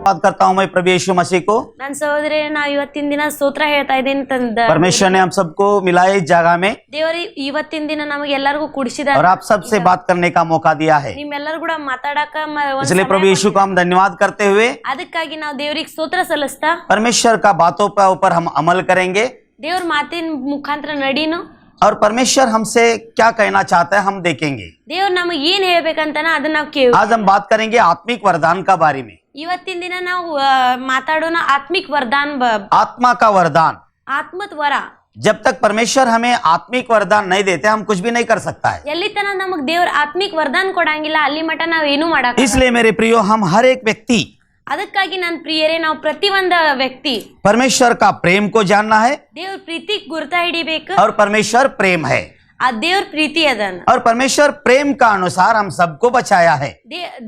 बात करता हूँ मैं प्रभु यीशु मसीह को। ನನ್ನ ಸಹೋದರಿ ನಾವು ಇವತ್ತಿನ ದಿನ ಸ್ತೋತ್ರ ಹೇಳ್ತಾ ಇದ್ದೀನಿ परमेश्वर ने हम सबको मिलाए इस जगह में ದೇವರು ಇವತ್ತಿನ ದಿನ ನಮಗೆ ಎಲ್ಲರಿಗೂ ಕುಡಿಸಿದ और आप सबसे बात करने का मौका दिया है। ನಿಮ್ಮೆಲ್ಲರೂ ಕೂಡ ಮಾತಾಡಕ इसलिए प्रभु यीशु को हम धन्यवाद करते हुए ಅದಕ್ಕಾಗಿ ನಾವು ದೇವರಿಗೆ ಸ್ತೋತ್ರ ಸಲ್ಲಿಸ್ತಾ परमेश्वर का बातों पर ऊपर हम अमल करेंगे ದೇವ್ರ ಮಾತಿನ ಮುಖಾಂತರ ನಡೀನು और परमेश्वर हमसे क्या कहना चाहता है हम देखेंगे। ದೇವ್ರು ನಮಗೆ ಏನ್ ಹೇಳ್ಬೇಕಂತಾನ ಅದನ್ನ ನಾವು ಕೇಳಿ आज हम बात करेंगे आत्मिक वरदान का बारे में। ಇವತ್ತಿನ ದಿನ ನಾವು ಮಾತಾಡೋಣ ಆತ್ಮಿಕ ವರದಾನ आत्मा का वरदान। ಆತ್ಮದ ವರ जब तक परमेश्वर हमें आत्मिक वरदान नहीं देते हम कुछ भी नहीं कर सकता है। ಎಲ್ಲಿ ತನ ನಮಗ್ ದೇವ್ರ ಆತ್ಮಿಕ ವರದಾನ ಕೊಡಂಗಿಲ್ಲ ಅಲ್ಲಿ ಮಟ ನಾವ್ ಏನು ಮಾಡಕ್ इसलिए मेरे प्रियो हम हर एक व्यक्ति ಅದಕ್ಕಾಗಿ ನನ್ನ ಪ್ರಿಯರೇ ನಾವು ಪ್ರತಿಯೊಂದ ವ್ಯಕ್ತಿ परमेश्वर का प्रेम को जानना है ದೇವ್ರ ಪ್ರೀತಿ ಗುರ್ತ ಹಿಡಿಬೇಕು और परमेश्वर प्रेम है ಆ ದೇವ್ರ ಪ್ರೀತಿ ಅದನ್ನ और परमेश्वर प्रेम का अनुसार हम सबको बचाया है।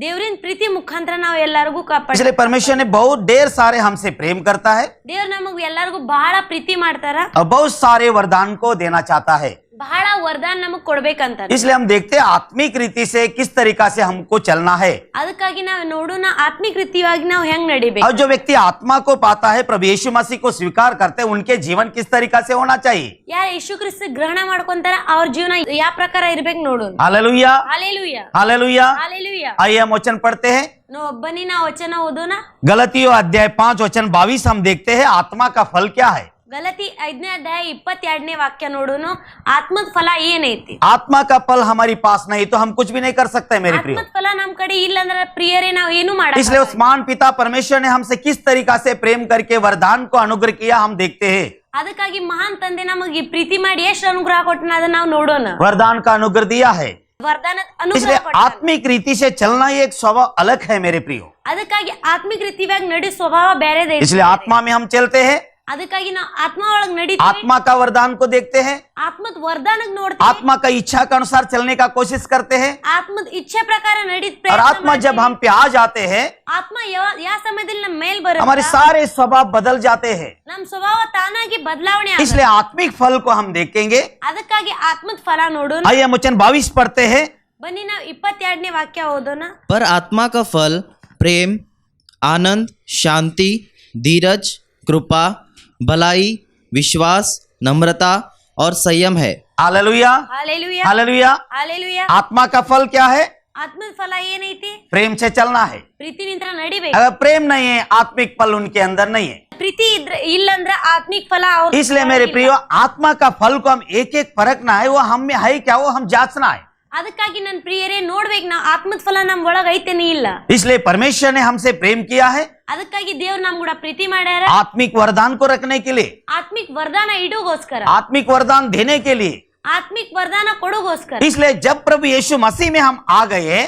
ದೇವ್ರಿನ ಪ್ರೀತಿ ಮುಖಾಂತರ ನಾವು ಎಲ್ಲರಿಗೂ ಕಾಪಾಡ इसलिए परमेश्वर ने बहुत ढेर सारे हमसे प्रेम करता है ದೇವ್ರ ನಮಗ್ ಎಲ್ಲರಿಗೂ ಬಹಳ ಪ್ರೀತಿ ಮಾಡ್ತಾರ और बहुत सारे वरदान को देना चाहता है। ಬಹಳ ವರದಾನ ನಮಗ್ ಕೊಡ್ಬೇಕಂತ इसलिए हम देखते हैं आत्मिक रीति से किस तरीका से हमको चलना है। ಅದಕ್ಕಾಗಿ ನಾವು ನೋಡೋಣ ಆತ್ಮಿಕ ರೀತಿಯಾಗಿ ನಾವು ಹೆಂಗ್ ನಡಿಬೇಕು और जो व्यक्ति आत्मा को पाता है प्रभु यीशु मसीह को स्वीकार करते हैं उनके जीवन किस तरीका से होना चाहिए। ಯಾರು ಯೇಸು ಕ್ರಿಸ್ತ ಗ್ರಹಣ ಮಾಡ್ಕೊಂತಾರ ಅವ್ರ ಜೀವನ ಯಾವ ಪ್ರಕಾರ ಇರ್ಬೇಕು ನೋಡೋಣ। Hallelujah hallelujah hallelujah. ಹಾಲೆಲೂಯಾ आइए हम वचन पढ़ते हैं। ಬನ್ನಿ ನಾವು ವಚನ ಓದೋಣ। गलतियों अध्याय 5 वचन 22 हम देखते हैं आत्मा का फल क्या है। ಗಲತಿ 5ನೇ ಅಧ್ಯಾಯ 22ನೇ ವಾಕ್ಯ ನೋಡೋಣ। ಆತ್ಮದ ಫಲ ಏನೈತಿ? आत्मा का फल हमारी पास नहीं तो हम कुछ भी नहीं कर सकते मेरे प्रिय। ಆತ್ಮದ ಫಲ ನಮ್ ಕಡೆ ಇಲ್ಲ ಅಂದ್ರೆ ಪ್ರಿಯರೇ ನಾವು ಏನು ಮಾಡಲ್ಲ। इसलिए उस महान पिता परमेश्वर ने हमसे किस तरीका से प्रेम करके वरदान को अनुग्रह किया हम देखते हैं। ಅದಕ್ಕಾಗಿ ಮಹಾನ್ ತಂದೆ ನಮಗೆ ಪ್ರೀತಿ ಮಾಡಿ ಎಷ್ಟು ಅನುಗ್ರಹ ಕೊಟ್ಟನ ಅದನ್ನ ನಾವು ನೋಡೋಣ। वरदान का अनुग्रह दिया है। ವರದಾನದ इसलिए ಅನುಗ್ರಹ ಕೊಟ್ಟ। आत्मिक रीति से चलना ये एक स्वभाव अलग है मेरे प्रियो। ಅದಕ್ಕಾಗಿ ಆತ್ಮಿಕ ರೀತಿಯಾಗಿ ನಡಿ ಸ್ವಭಾವ ಬೇರೆದೇ। इसलिए आत्मा में हम चलते हैं ಅದಕ್ಕಾಗಿ ನಾವು ಆತ್ಮ ಒಳಗ್ ನಡೀತೀವಿ। आत्मा का वरदान को देखते हैं ಆತ್ಮದ ವರದಾನಕ್ ನೋಡ್ತೀವಿ। आत्मा का इच्छा के अनुसार चलने का कोशिश करते हैं ಆತ್ಮದ ಇಚ್ಛೆ ಪ್ರಕಾರ ನಡೀತ್ और आत्मा जब हम पे आ जाते हैं ಆತ್ಮ ಯಾವ ಸಮಯದಲ್ಲಿ ನಮ್ಮ ಮೇಲ್ ಬರುತ್ತೆ हमारे सारे स्वभाव बदल जाते हैं। ನಮ್ಮ ಸ್ವಭಾವ ತಾನಾಗಿ ಬದಲಾವಣೆ ಆಗುತ್ತೆ। इसलिए आत्मिक फल को हम देखेंगे। ಅದಕ್ಕಾಗಿ ಆತ್ಮದ ಫಲ ನೋಡೋಣ। आइए हम वचन 22 पढ़ते हैं। ಬನ್ನಿ ನಾವು 22ನೇ ವಾಕ್ಯ ಓದೋಣ। पर आत्मा का फल प्रेम, आनंद, शांति, धीरज, कृपा, भलाई, विश्वास, नम्रता और संयम है। Hallelujah hallelujah hallelujah. ಹಾಲೆಲೂಯಾ आत्मा का फल क्या है? ಆತ್ಮದ ಫಲ ಏನೈತಿ? प्रेम से चलना है। ಪ್ರೀತಿ ನಿಂತ್ರ ನಡಿಬೇಕು। अगर प्रेम नहीं है आत्मिक फल उनके अंदर नहीं है। ಪ್ರೀತಿ ಇಲ್ಲ ಅಂದ್ರೆ ಆತ್ಮಿಕ ಫಲ ಅವ್ರ इसलिए मेरे प्रियो आत्मा का फल को हम एक एक परखना है वो हम में है क्या वो हम जांचना है। ಅದಕ್ಕಾಗಿ ನನ್ನ ಪ್ರಿಯರೇ ನೋಡ್ಬೇಕು ನಾವು ಆತ್ಮದ ಫಲ ನಮ್ ಒಳಗ ಐತೇನೆ ಇಲ್ಲ। इसलिए परमेश्वर ने हमसे प्रेम किया है ಅದಕ್ಕಾಗಿ ದೇವ್ರು ನಮ್ ಕೂಡ ಪ್ರೀತಿ ಮಾಡ್ಯಾರ। आत्मिक वरदान को रखने के लिए, ಆತ್ಮಿಕ ವರದಾನ ಇಡೋಗೋಸ್ಕರ, आत्मिक वरदान देने के लिए। ಆತ್ಮಿಕ ವರದಾನ ಕೊಡೋಗೋಸ್ಕರ। इसलिए जब प्रभु यीशु मसीह में हम आ गए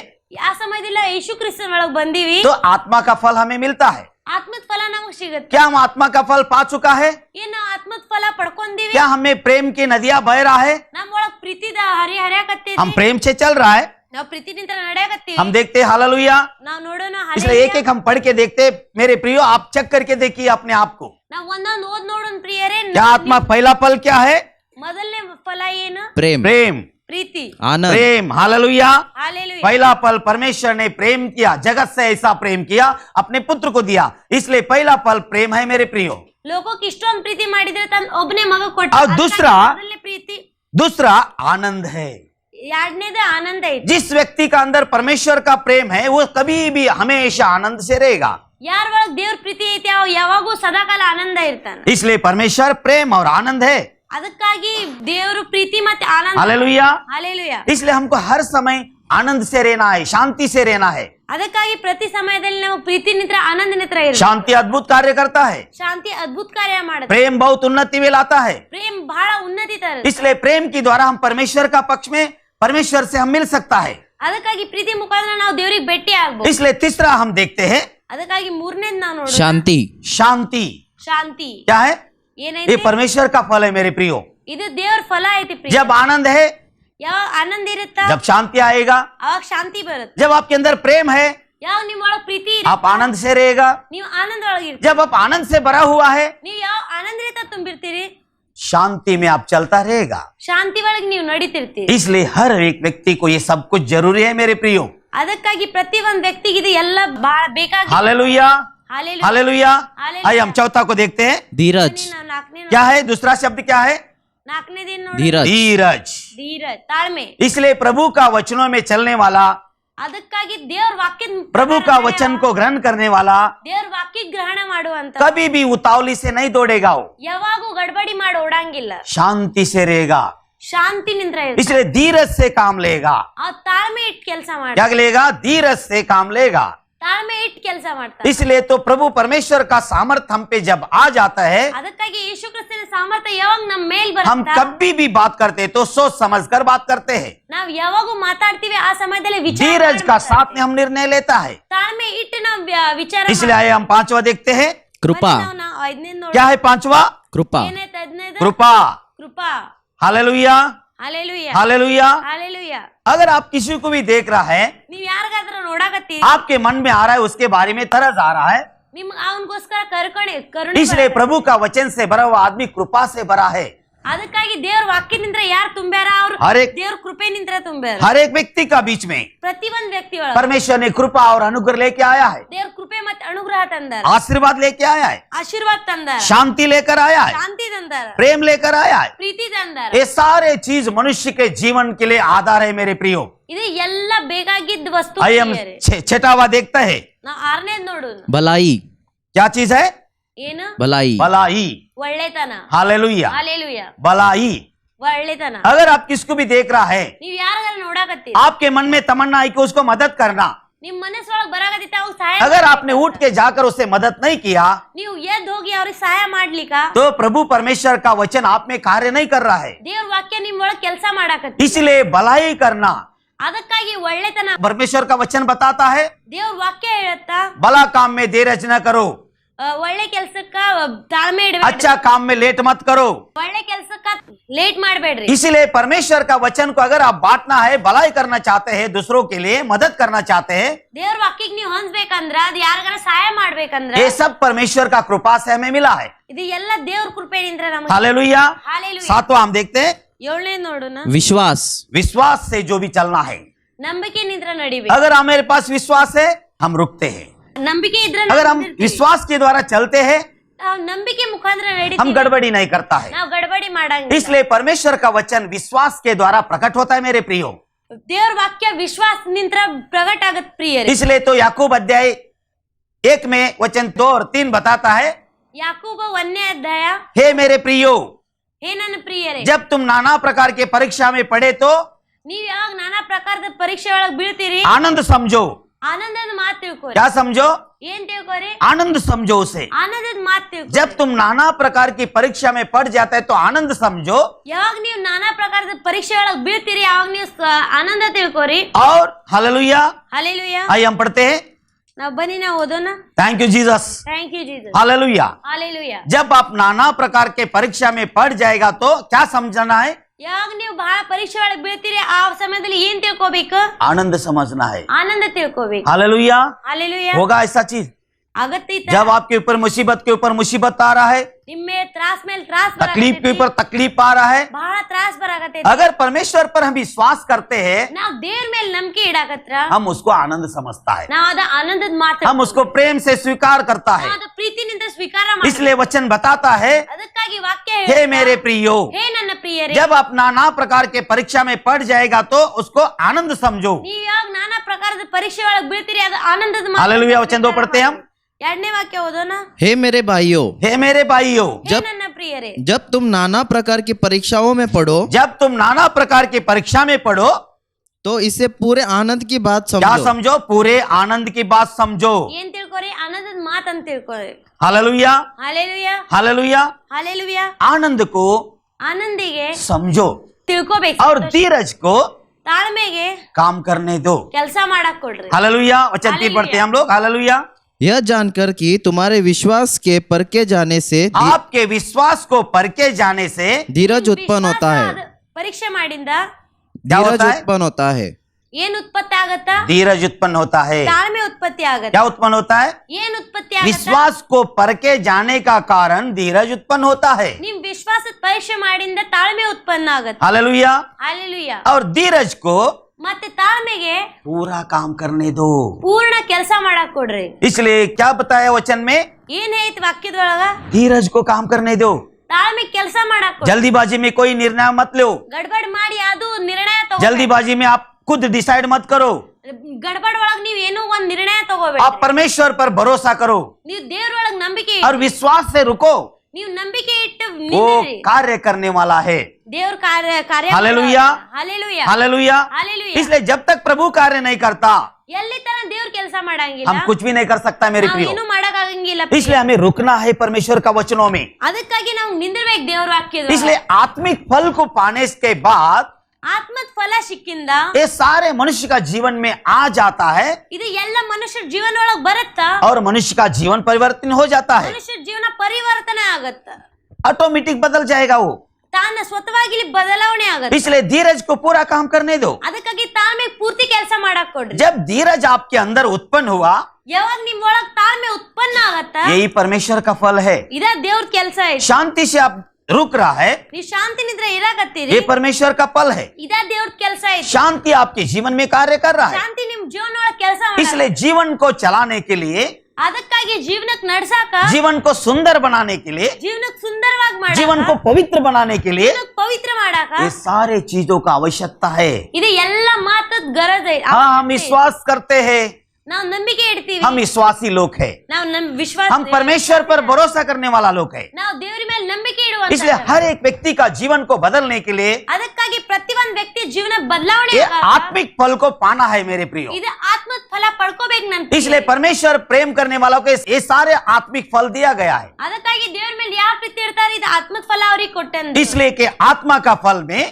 ಆ ಸಮಯದಲ್ಲಿ ಯೇಸು ಕ್ರಿಸ್ತನ ಒಳಗ್ ಬಂದೀವಿ तो आत्मा का फल हमें मिलता है। ಆತ್ಮದ ಫಲ ನಮಗ್ ಸಿಗುತ್ತೆ। क्या हम आत्मा का फल पा चुका है? ಏನ್ ನಾವು ಆತ್ಮದ ಫಲ ಪಡ್ಕೊಂಡಿವಿ? क्या हमें प्रेम की नदियां बह रहा है? ನಮ್ ಒಳಗ್ ಪ್ರೀತಿದ ಹರಿಯಾಕತ್ತೈತಿ। हम प्रेम से चल रहा है। ನಾವು ಪ್ರೀತಿ ನಿಂತ ನಡೆಯಕತ್ತೀವಿ। हम देखते हैं हालेलुया। ನಾವು ನೋಡೋಣ इसलिए एक एक हम पढ़ के देखते हैं मेरे प्रियो आप चेक करके देखिए अपने आप को। ನಾವು ಒಂದೊಂದು ಓದ್ ನೋಡೋಣ ಪ್ರಿಯರೇ। क्या आत्मा पहला फल क्या है? ಮೊದಲನೇ ಫಲ ಏನು? प्रेम, प्रेम ಪ್ರೀತಿ। आनंद, प्रेम हालेलुया। हालेलुया। पहला फल परमेश्वर ने प्रेम किया, जगत से ऐसा प्रेम किया अपने पुत्र को दिया, इसलिए पहला फल प्रेम है मेरे प्रियो। ಲೋಕಕ್ಕೆ ಇಷ್ಟೊಂದು ಪ್ರೀತಿ ಮಾಡಿದ್ರೆ ತನ್ನ ಒಬ್ಬನೇ ಮಗ ಕೊಟ್ಟ। और दूसरा ಮೊದಲನೇ ಪ್ರೀತಿ। दूसरा आनंद है। ಎರಡನೇದು ಆನಂದ ಐತಿ। जिस व्यक्ति का अंदर परमेश्वर का प्रेम है वो कभी भी हमेशा आनंद से रहेगा। ಯಾರ ಒಳಗ್ ದೇವ್ರ ಪ್ರೀತಿ ಐತಿ ಅವ ಯಾವಾಗೂ ಸದಾಕಾಲ ಆನಂದ ಇರ್ತಾನ। इसलिए परमेश्वर प्रेम और आनंद है। ಅದಕ್ಕಾಗಿ ದೇವರು ಪ್ರೀತಿ ಮತ್ತೆ ಆನಂದ। हालेलुया। ಹಾಲೆಲೂಯಾ। इसलिए हमको हर समय आनंद से रहना है, शांति से रहना है। ಅದಕ್ಕಾಗಿ ಪ್ರತಿ ಸಮಯದಲ್ಲಿ ನಾವು ಪ್ರೀತಿ ನಿಂತ್ರ ಆನಂದ ನಿಂತ್ರ ಇರ್ಬೇಕು। शांति अद्भुत कार्य करता है। ಶಾಂತಿ ಅದ್ಭುತ ಕಾರ್ಯ ಮಾಡುತ್ತೆ। प्रेम बहुत उन्नति में लाता है। ಪ್ರೇಮ ಬಹಳ ಉನ್ನತಿ ತರುತ್ತೆ। इसलिए प्रेम के द्वारा हम परमेश्वर का पक्ष में परमेश्वर से हम मिल सकता है। ಅದಕ್ಕಾಗಿ ಪ್ರೀತಿ ಮುಖಾಂತರ ನಾವು ದೇವರಿಗೆ ಭೇಟಿ ಆಗ್ಬೋದು। इसलिए तीसरा हम देखते हैं ಅದಕ್ಕಾಗಿ ಮೂರನೇದು ನಾವು ನೋಡೋಣ। शांति, शांति ಶಾಂತಿ क्या है? ಏನೈತಿ? ये परमेश्वर का फल है मेरे प्रियो। ಇದು ದೇವ್ರ ಫಲ ಐತಿ ಪ್ರಿಯ। जब आनंद है ಯಾವ ಆನಂದ ಇರುತ್ತ जब शांति आएगा, ಅವಾಗ ಶಾಂತಿ ಬರುತ್ತೆ। जब आपके अंदर प्रेम है ಯಾವ ನಿಮ್ಮೊಳಗ ಪ್ರೀತಿ आप आनंद से रहेगा। ನೀವು ಆನಂದ ಒಳಗಿರ್ತೀರಿ। जब आप आनंद से भरा हुआ है ನೀವು ಯಾವ ಆನಂದದಿಂದ ತುಂಬಿರ್ತೀರಿ शांति में आप चलता रहेगा। ಶಾಂತಿ ಒಳಗೆ ನೀವು ನಡೀತಿರ್ತೀರಿ। इसलिए हर एक व्यक्ति को ये सब कुछ जरूरी है मेरे प्रियो। ಅದಕ್ಕಾಗಿ ಪ್ರತಿ ಒಂದ್ ವ್ಯಕ್ತಿಗೆ ಇದು ಎಲ್ಲ ಬಹಳ ಬೇಕಾಗಿ। Hallelujah hallelujah hallelujah. हालेलुया। आइए हम चौथा को देखते हैं। धीरज क्या है दूसरा शब्द, क्या है? नाकने दिन नोಡು. धीरज धीरज। धीरज ताಳ್ಮೆ. इसलिए प्रभु का वचनों में चलने वाला, ಅದಕ್ಕಾಗಿ ದೇವರ ವಾಕ್ಯದ प्रभु का वचन को ग्रहण करने वाला ದೇವರ ವಾಕ್ಯ ಗ್ರಹಣ ಮಾಡುವಂತ कभी भी उतावली से नहीं दौड़ेगा, वो ಯಾವಾಗೂ ಗಡಬಡಿ ಮಾಡಿ ಓಡಂಗಿಲ್ಲ, शांति से रहेगा। ಶಾಂತಿನಿಂದ ಇರ್ತಾನೆ. इसलिए धीरज से काम लेगा। ಆ ತಾಳ್ಮೆ ಇಟ್ಟು ಕೆಲಸ क्या ಮಾಡ್ತಾನೆ, लेगा? धीरज से काम लेगा। ತಾಳ್ಮೆ ಇಟ್ಟು ಕೆಲಸ ಮಾಡ್ತಾನೆ. इसलिए तो प्रभु परमेश्वर का सामर्थ हम पे जब आ जाता है, ಅದಕ್ಕಾಗಿ ಯೇಸು ಕ್ರಿಸ್ತನ ಸಾಮರ್ಥ್ಯ ಯಾವಾಗ ನಮ್ಮ ಮೇಲ್ हम ಬರುತ್ತಾ, कभी भी बात करते हैं तो सोच समझ कर बात करते हैं। ನಾವ್ ಯಾವಾಗೂ ಮಾತಾಡ್ತೀವಿ ಆ ಸಮಯದಲ್ಲಿ ವಿಚಾರ धीरज ಮಾಡಿ का ಮಾತಾಡ್ತೀವಿ. साथ में हम निर्णय लेता है। ತಾಳ್ಮೆ ಇಟ್ಟು ನಾವು ವಿಚಾರ इसलिए आइए हम पांचवा देखते हैं। कृपा ಐದನೇದು ನೋಡಿ. क्या है पांचवा? कृपा ಏನಾಯ್ತು ಹದಿನೈದು? कृपा। ಕೃಪಾ. Hallelujah hallelujah hallelujah. ಹಾಲೆಲೂಯಾ. अगर आप किसी को भी देख रहा है, ನೀವ್ ಯಾರಿಗಾದ್ರೂ ನೋಡಾಕತ್ತೀರಿ, आपके मन में आ रहा है, उसके बारे में तरस आ रहा है, ನಿಮ್ ಅವನಿಗೋಸ್ಕರ ಕರುಣೆ इसलिए ಬರುತ್ತೆ. प्रभु का वचन से भरा हुआ आदमी कृपा से भरा है। ಅದಕ್ಕಾಗಿ ದೇವ್ರ ವಾಕ್ಯನಿಂದ ಯಾರು ತುಂಬ್ಯಾರ ಅವ್ರು हर एक ದೇವ್ರ ಕೃಪೆನಿಂದ ತುಂಬ್ಯಾರ. हर एक व्यक्ति का बीच में ಪ್ರತಿ ಒಂದ್ ವ್ಯಕ್ತಿ ಒಳಗ परमेश्वर ने कृपा और अनुग्रह लेके आया है, ದೇವ್ರ ಕೃಪೆ ಮತ್ತೆ ಅನುಗ್ರಹ ತಂದಾರ, आशीर्वाद लेके आया है, ಆಶೀರ್ವಾದ ತಂದಾರ, शांति लेकर आया है, ಶಾಂತಿ ತಂದಾರ, प्रेम लेकर आया है। ಪ್ರೀತಿ ತಂದಾರ. ये सारे चीज मनुष्य के जीवन के लिए आधार है मेरे प्रियो। ಇದು ಎಲ್ಲ ಬೇಕಾಗಿದ್ದ वस्तु. आइए हम छठावा देखते हैं। ನಾವ್ ಆರನೇದ್ ನೋಡು. भलाई क्या चीज है? ಏನು? भलाई भलाई। ಒಳ್ಳೆತನ. हालेलुया। ಹಾಲೆಲೂಯಾ. भलाई। ಒಳ್ಳೆತನ. अगर आप किसको भी देख रहा है, ನೀವ್ ಯಾರಿಗಾರ ನೋಡಾಕತ್ತೀರಿ, आपके मन में तमन्ना है कि उसको मदद करना, ನಿಮ್ ಮನಸ್ಸೊಳಗ್ ಬರಾಕತ್ತಿತ್ತ ಅವ್ಗ ಸಹಾಯ अगर आपने उठ के जाकर उससे मदद नहीं किया, ನೀವು ಎದ್ದು ಹೋಗಿ ಅವ್ರಿಗೆ ಸಹಾಯ ಮಾಡ್ಲಿಕ್ಕ तो प्रभु परमेश्वर का वचन आप में कार्य नहीं कर रहा है। ದೇವ್ರ ವಾಕ್ಯ ನಿಮ್ ಒಳಗ್ ಕೆಲಸ ಮಾಡಾಕತ್ತಿ. इसलिए भलाई करना, ಅದಕ್ಕಾಗಿ ಒಳ್ಳೆತನ परमेश्वर का वचन बताता है, ದೇವ್ರ ವಾಕ್ಯ ಹೇಳತ್ತಾ, भला काम में देर न करो, ಒಳ್ಳೆ ಕೆಲ್ಸಕ್ಕ ತಾಳ್ಮೆ ಇಡಬೇಡ್ರಿ, अच्छा काम में लेट मत करो। ಒಳ್ಳೆ ಕೆಲ್ಸಕ್ಕ ಲೇಟ್ ಮಾಡ್ಬೇಡ್ರಿ. इसलिए परमेश्वर का वचन को अगर आप बांटना है, भलाई करना चाहते हैं, दूसरों के लिए मदद करना चाहते हैं, ದೇವ್ರ ವಾಕ್ಯಕ್ಕೆ ನೀವು ಹಂಚ್ಬೇಕಂದ್ರ ಅದ್ ಯಾರಿಗಾರ ಸಹಾಯ ಮಾಡ್ಬೇಕಂದ್ರ ये सब परमेश्वर का कृपा से हमें मिला है। ಇದು ಎಲ್ಲ ದೇವ್ರ ಕೃಪೆಯಿಂದ ನಮಗೆ. हालेलुया। ಹಾಲೆಲೂಯಾ. सातवां हम देखते हैं, ಏಳನೇ ನೋಡೋಣ. विश्वास विश्वास से जो भी चलना है। ನಂಬಿಕೆ ನಿಂತ್ರ ನಡಿಬೇಕು. अगर हमारे पास विश्वास है, हम रुकते हैं। ನಂಬಿಕೆ ಇದ್ರೆ अगर हम विश्वास के द्वारा चलते हैं, ನಾವು ನಂಬಿಕೆ ಮುಖಾಂತರ हम ನಡಿತೀವಿ, गड़बड़ी नहीं करता है। ನಾವು ಗಡಬಡಿ ಮಾಡಂಗಿಲ್ಲ. इसलिए परमेश्वर का वचन विश्वास के द्वारा प्रकट होता है मेरे प्रियो। ದೇವ್ರ ವಾಕ್ಯ ವಿಶ್ವಾಸ ನಿಂತ್ರ ಪ್ರಗಟ ಆಗತ್ ಪ್ರಿಯರೇ. इसलिए तो याकूब अध्याय 1 में वचन 2 और 3 बताता है, ಯಾಕೋಬ 1ನೇ ಅಧ್ಯಾಯ, हे मेरे प्रियो, ಹೇ ನನ್ನ ಪ್ರಿಯರೇ, जब तुम नाना प्रकार के परीक्षा में पढ़े तो ನೀವ್ ಯಾವಾಗ ನಾನಾ ಪ್ರಕಾರದ ಪರೀಕ್ಷೆ ಒಳಗ್ ಬೀಳ್ತೀರಿ, आनंद समझो। ಆನಂದದ ಮಾತು ತಿಳ್ಕೊರಿ. क्या समझो? ಏನ್ ತಿಳ್ಕೊರಿ? आनंद समझो उसे। ಆನಂದದ ಮಾತು ತಿಳ್ಕೊರಿ. जब तुम नाना प्रकार की परीक्षा में पढ़ जाता है तो आनंद समझो, ಯಾವಾಗ ನೀವು ನಾನಾ ಪ್ರಕಾರದ ಪರೀಕ್ಷೆ ಒಳಗ್ ಬೀಳ್ತೀರಿ ಯಾವಾಗ ನೀವು ಆನಂದ ತಿಳ್ಕೊರಿ. और हालेलुया। ಹಾಲೆಲೂಯಾ. आइए हम पढ़ते हैं। ನಾವ್ ಬನ್ನಿ ನಾವು ಓದೋಣ. Thank you Jesus. Thank you Jesus. Hallelujah. Hallelujah. जब आप नाना प्रकार के परीक्षा में पढ़ जाएगा तो क्या समझना है? ಯಾವಾಗ ನೀವು ಬಹಳ ಪರೀಕ್ಷೆ ಒಳಗ್ ಬೀಳ್ತೀರಿ ಆ ಸಮಯದಲ್ಲಿ ಏನ್ ತಿಳ್ಕೊಬೇಕು? आनंद समझना है। ಆನಂದ ತಿಳ್ಕೊಬೇಕು. हालेलुया। ಹಾಲೆಲೂಯಾ. होगा ऐसा चीज ಆಗತ್ತೈತ. जब आपके ऊपर मुसीबत के ऊपर मुसीबत आ रहा है, ನಿಮ್ಮೆ ತ್ರಾಸ್ ಮೇಲೆ ತ್ರಾಸ್ तकलीफ के ऊपर तकलीफ आ रहा है, ಬಹಳ ತ್ರಾಸ್ ಬರಾಕತ್ತೈತಿ. अगर परमेश्वर पर हम विश्वास करते हैं, ನಾವ್ ದೇವ್ರ ಮೇಲೆ ನಂಬಿಕೆ ಇಡಾಕತ್ರ हम उसको आनंद समझता है, ನಾವ್ ಅದ ಆನಂದದ ಮಾತು हम उसको प्रेम से स्वीकार करता है। ನಾವ್ ಅದ ಪ್ರೀತಿನಿಂದ ಸ್ವೀಕಾರ ಮಾಡಿ. इसलिए वचन बताता है, ಅದಕ್ಕಾಗಿ ವಾಕ್ಯ हे ಹೇಳುತ್ತಾ, मेरे प्रियो, ಹೇ ನನ್ನ ಪ್ರಿಯರೇ, जब आप नाना प्रकार के परीक्षा में पढ़ जाएगा तो उसको आनंद समझो। ನೀವ್ ಯಾವಾಗ ನಾನಾ ಪ್ರಕಾರದ ಪರೀಕ್ಷೆ ಒಳಗ್ ಬೀಳ್ತೀರಿ ಅದು ಆನಂದದ ಮಾತು. हालेलुया। वचन 2 पढ़ते हैं हम। ಎರಡನೇ ವಾಕ್ಯ ಓದೋಣ. हे मेरे भाइयों, हे मेरे भाइयों, ಹೇ ನನ್ನ ಪ್ರಿಯರೇ, जब तुम नाना प्रकार की परीक्षाओं में पढ़ो जब तुम नाना प्रकार की परीक्षा में पढ़ो तो इसे पूरे आनंद की बात क्या समझो। समझो? पूरे आनंद की बात समझो। ಏನ್ ತಿಳ್ಕೊರಿ? ಆನಂದದ ಮಾತು ಅಂತ ತಿಳ್ಕೊರಿ. हालेलुया। ಹಾಲೆಲೂಯಾ. हालेलुया। ಹಾಲೆಲೂಯಾ. आनंद को ಆನಂದಿಗೆ समझो ತಿಳ್ಕೊಬೇಕು. और धीरज को ತಾಳ್ಮೆಗೆ काम करने दो। ಕೆಲಸ ಮಾಡಕ್ ಕೊಡ್ರಿ. हालेलुया। वचन 3 पढ़ते हैं हम लोग। हालेलुया। यह जानकर कि तुम्हारे विश्वास के परखे जाने से आपके विश्वास को परखे जाने से धीरज उत्पन्न होता है। ಪರೀಕ್ಷೆ ಮಾಡಿಂದ क्या धीरज होता है? उत्पन्न होता है। ಏನ್ ಉತ್ಪತ್ತಿ ಆಗತ್ತಾ? धीरज उत्पन्न होता है। ತಾಳ್ಮೆ ಉತ್ಪತ್ತಿ ಆಗತ್ತ. क्या उत्पन्न होता है? ಏನ್ ಉತ್ಪತ್ತಿ ಆಗತ್ತ? विश्वास को परखे जाने का कारण धीरज उत्पन्न होता है। ನಿಮ್ ವಿಶ್ವಾಸದ ಪರೀಕ್ಷೆ ಮಾಡಿಂದ ತಾಳ್ಮೆ ಉತ್ಪನ್ನ ಆಗತ್ತ. हालेलुया। ಹಾಲೆಲೂಯಾ. और धीरज को ಮತ್ತೆ ತಾಳ್ಮೆಗೆ पूरा काम करने दो। ಪೂರ್ಣ ಕೆಲಸ ಮಾಡಕ್ ಕೊಡ್ರಿ। इसलिए क्या बताया वचन में? ಏನ್ ಐತಿ ವಾಕ್ಯದೊಳಗ? धीरज को काम करने दो। ತಾಳ್ಮೆ ಕೆಲಸ ಮಾಡಕ್ ಕೊಡ್ರಿ। जल्दीबाजी में कोई निर्णय मत लो। ಗಡ್ಬಡ್ ಮಾಡಿ ಅದು ನಿರ್ಣಯ ತಗೋ। जल्दीबाजी में आप खुद डिसाइड मत करो। ಗಡ್ಬಡ್ ಒಳಗ್ ನೀವ್ ಏನೋ ಒಂದ್ ನಿರ್ಣಯ आप ತಗೋಬೇಡಿ। परमेश्वर पर भरोसा करो ನೀವ್ ದೇವ್ರೊಳಗ್ ನಂಬಿಕೆ और विश्वास से रुको। ನೀವ್ ನಂಬಿಕೆ ಇಟ್ಟು वो ನಿಲ್ಲಿರಿ। कार्य करने वाला है। ದೇವ್ರ ಕಾರ್ಯ हालेलुया। Hallelujah hallelujah. ಹಾಲೆಲೂಯಾ। इसलिए जब तक प्रभु कार्य नहीं करता ಎಲ್ಲಿ ತನ ದೇವ್ರ ಕೆಲಸ ಮಾಡಂಗಿಲ್ಲ हम कुछ भी नहीं कर सकता मेरे ನಾವ್ प्रियो। ಏನು ಮಾಡಕ್ ಆಗಂಗಿಲ್ಲ। इसलिए हमें रुकना है परमेश्वर का वचनों में। ಅದಕ್ಕಾಗಿ ನಾವು ನಿಂದಿರ್ಬೇಕು ದೇವ್ರ ವಾಕ್ಯದೊಳಗ। इसलिए आत्मिक फल को पाने के बाद ಆತ್ಮದ ಫಲ ಸಿಕ್ಕಿಂದ ये सारे मनुष्य का जीवन में आ जाता है ಇದು ಎಲ್ಲ ಮನುಷ್ಯರ ಜೀವನ ಒಳಗ್ ಬರುತ್ತಾ और मनुष्य का जीवन परिवर्तन हो जाता है। ಮನುಷ್ಯರ ಜೀವನ ಪರಿವರ್ತನೆ ಆಗತ್ತ। ऑटोमेटिक बदल जाएगा वो। ತಾನ ಸ್ವತವಾಗಿ ಬದಲಾವಣೆ ಆಗತ್ತ। इसलिए धीरज को पूरा काम करने दो। ಅದಕ್ಕಾಗಿ ತಾಳ್ಮೆ ಪೂರ್ತಿ ಕೆಲಸ ಮಾಡಕ್ ಕೊಡ್ರಿ। जब धीरज आपके अंदर उत्पन्न हुआ ಯಾವಾಗ ನಿಮ್ ಒಳಗ್ ತಾಳ್ಮೆ ಉತ್ಪನ್ನ ಆಗತ್ತ यही परमेश्वर का फल है। ಇದ ದೇವ್ರ ಕೆಲಸ ಐತಿ। शांति से आप रुक रहा है ನೀವ್ ಶಾಂತಿ ನಿದ್ರೆ ಇರಾಕತ್ತೀರಿ ये परमेश्वर का फल है। ಇದ ದೇವ್ರ ಕೆಲಸ ಐತಿ। शांति आपके जीवन में कार्य कर रहा है। ಶಾಂತಿ ನಿಮ್ ಜೀವನ ಒಳಗ್ ಕೆಲಸ ಮಾಡ। इसलिए जीवन को चलाने के लिए ಅದಕ್ಕಾಗಿ ಜೀವನಕ್ ನಡ್ಸಾಕ जीवन को सुंदर बनाने के लिए ಜೀವನಕ್ ಸುಂದರವಾಗಿ ಮಾಡಾಕ जीवन को पवित्र बनाने के लिए ಜೀವನಕ್ ಪವಿತ್ರ ಮಾಡಾಕ ये सारे चीजों का आवश्यकता है। ಇದು ಎಲ್ಲ ಮಾತದ ಗರಜ್ ಐತಿ। हाँ हम विश्वास करते हैं। ನಾವು ನಂಬಿಕೆ ಇಡ್ತೀವಿ। हम विश्वासी लोग हैं। ನಾವು ವಿಶ್ವಾಸ हम परमेश्वर पर भरोसा करने वाला लोग हैं। ನಾವು ದೇವರ ಮೇಲೆ ನಂಬಿಕೆ ಇಡುವಂತ इसलिए हर एक व्यक्ति का जीवन को बदलने के लिए ಅದಕ್ಕಾಗಿ ಪ್ರತಿಯೊಂದು ವ್ಯಕ್ತಿ ಜೀವನ ಬದಲಾವಣೆ ये ಆಗಾಕ आत्मिक फल को पाना है मेरे प्रियो। ಇದು ಆತ್ಮದ ಫಲ ಪಡ್ಕೋಬೇಕು ನನ್ इसलिए परमेश्वर प्रेम करने वालों को ये सारे आत्मिक फल दिया गया है। ಅದಕ್ಕಾಗಿ ದೇವರ ಮೇಲೆ ಯಾವ ಪ್ರೀತಿ ಇರ್ತಾರೆ ಇದು ಆತ್ಮದ ಫಲ ಅವರಿಗೆ ಕೊಟ್ಟಂತ। इसलिए कि आत्मा का फल में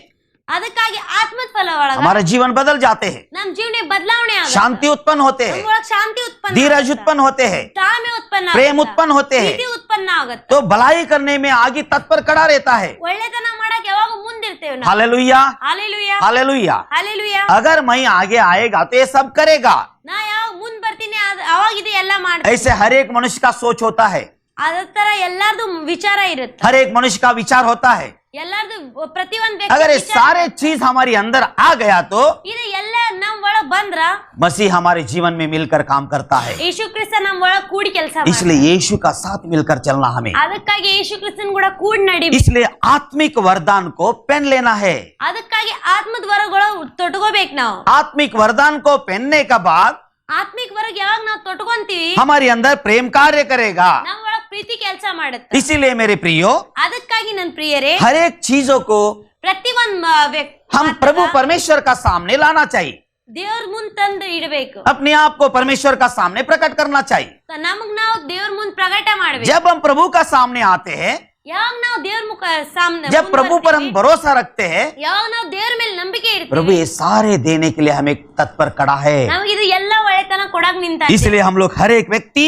ಅದಕ್ಕಾಗಿ ಆತ್ಮದ ಫಲ ಒಳಗ हमारे जीवन बदल जाते हैं। ನಮ್ಮ ಜೀವನ ಬದಲಾವಣೆ ಆಗುತ್ತೆ। शांति उत्पन्न होते हैं, ನಮ್ಮೊಳಗೆ ಶಾಂತಿ ಉತ್ಪನ್ನ धीरज ಆಗುತ್ತೆ। उत्पन्न होते हैं, ತಾಳ್ಮೆ ಉತ್ಪನ್ನ प्रेम ಆಗುತ್ತೆ। उत्पन्न होते हैं। ಪ್ರೀತಿ ಉತ್ಪನ್ನ ಆಗುತ್ತೆ। तो भलाई करने में आगे तत्पर खड़ा रहता है। ಒಳ್ಳೆತನ ಮಾಡಕ್ಕೆ ಯಾವಾಗ ಮುಂದಿರ್ತೇವೆ ನಾವು। Hallelujah hallelujah hallelujah. ಹಾಲೆಲೂಯಾ। अगर मैं आगे आएगा तो ये सब करेगा। ನಾ ಯಾವಾಗ ಮುಂದ್ ಬರ್ತೀನಿ ಅವಾಗ ಇದು ಎಲ್ಲ ಮಾಡ್ತೀನಿ। ऐसे हर एक मनुष्य का सोच होता है, ಅದ ತರ ಎಲ್ಲಾರ್ದು ವಿಚಾರ ಇರುತ್ತೆ। हर एक मनुष्य का विचार होता है। ಎಲ್ಲಾರ್ದು ಪ್ರತಿಯೊಂದು अगर ये ವ್ಯಕ್ತಿ सारे चीज हमारे अंदर आ गया तो ಇದು ಎಲ್ಲ ನಮ್ ಒಳಗ್ ಬಂದ್ರ मसीह हमारे जीवन में मिलकर काम करता है। ಯೇಸು ಕ್ರಿಸ್ತ ನಮ್ ಒಳಗ್ ಕೂಡಿ ಕೆಲಸ ಮಾಡ್ತಾನೆ। इसलिए यीशु का साथ मिलकर चलना हमें। ಅದಕ್ಕಾಗಿ ಯೇಸು ಕ್ರಿಸ್ತನ್ ಕೂಡ ಕೂಡಿ ನಡಿಬೇಕು। इसलिए आत्मिक वरदान को पहन लेना है। ಅದಕ್ಕಾಗಿ ಆತ್ಮದ ವರಗಳು ತೊಟ್ಕೋಬೇಕು ನಾವು। आत्मिक वरदान को पहनने के बाद ಆತ್ಮಿಕ ವರಗ ಯಾವಾಗ ನಾವು ತೊಟ್ಕೊಂತೀವಿ हमारे अंदर प्रेम कार्य करेगा। ನಮ್ ಒಳಗ್ ಪ್ರೀತಿ ಕೆಲಸ ಮಾಡುತ್ತೆ। इसीलिए मेरे प्रियो ಅದಕ್ಕಾಗಿ ನನ್ನ ಪ್ರಿಯರೇ हर एक चीजों को ಪ್ರತಿಯೊಂದು हम प्रभु परमेश्वर का सामने लाना चाहिए। ದೇವ್ರ ಮುಂದ್ ತಂದು ಇಡಬೇಕು। अपने आप को परमेश्वर का सामने प्रकट करना चाहिए। ನಮಗ್ ನಾವು ದೇವ್ರ ಮುಂದ್ ಪ್ರಕಟ ಮಾಡ್ಬೇಕು। जब हम प्रभु का सामने आते हैं, ಯಾವಾಗ ನಾವು ದೇವ್ರ ಮುಖ ಸಾಮನೆ जब प्रभु पर हम भरोसा रखते हैं, ಯಾವಾಗ ನಾವು ದೇವ್ರ ಮೇಲೆ ನಂಬಿಕೆ प्रभु ಇಡ್ತೀವಿ ये सारे देने के लिए हमें तत्पर खड़ा है। ನಮಗೆ ಇದು ಎಲ್ಲ ಒಳ್ಳೆತನ ಕೊಡಾಕ್ ನಿಂತ। इसलिए हम लोग हर एक व्यक्ति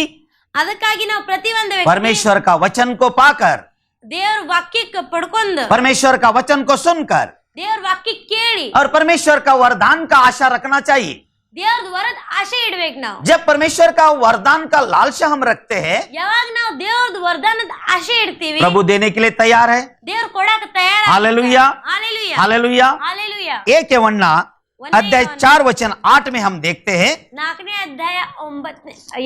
ಅದಕ್ಕಾಗಿ ನಾವು ಪ್ರತಿಯೊಂದು ವ್ಯಕ್ತಿ परमेश्वर का वचन को पाकर, ದೇವ್ರ ವಾಕ್ಯಕ್ಕೆ ಪಡ್ಕೊಂಡು परमेश्वर का वचन को सुनकर ದೇವ್ರ ವಾಕ್ಯ ಕೇಳಿ और परमेश्वर का वरदान का आशा रखना चाहिए। ದೇವ್ರ ವರದ ಆಶೆ ಇಡ್ಬೇಕು ನಾವು। जब परमेश्वर का वरदान का लालसा हम रखते हैं, ಯಾವಾಗ ನಾವು ದೇವ್ರದ ವರದಾನದ ಆಶೆ ಇಡ್ತೀವಿ प्रभु देने के लिए तैयार है। ದೇವ್ರ ಕೊಡಾಕ ತಯಾರ। Hallelujah hallelujah hallelujah. ಹಾಲೆಲೂಯಾ। एक वन्ना अध्याय 4 वचन 8 में हम देखते हैं। 4ನೇ ಅಧ್ಯಾಯ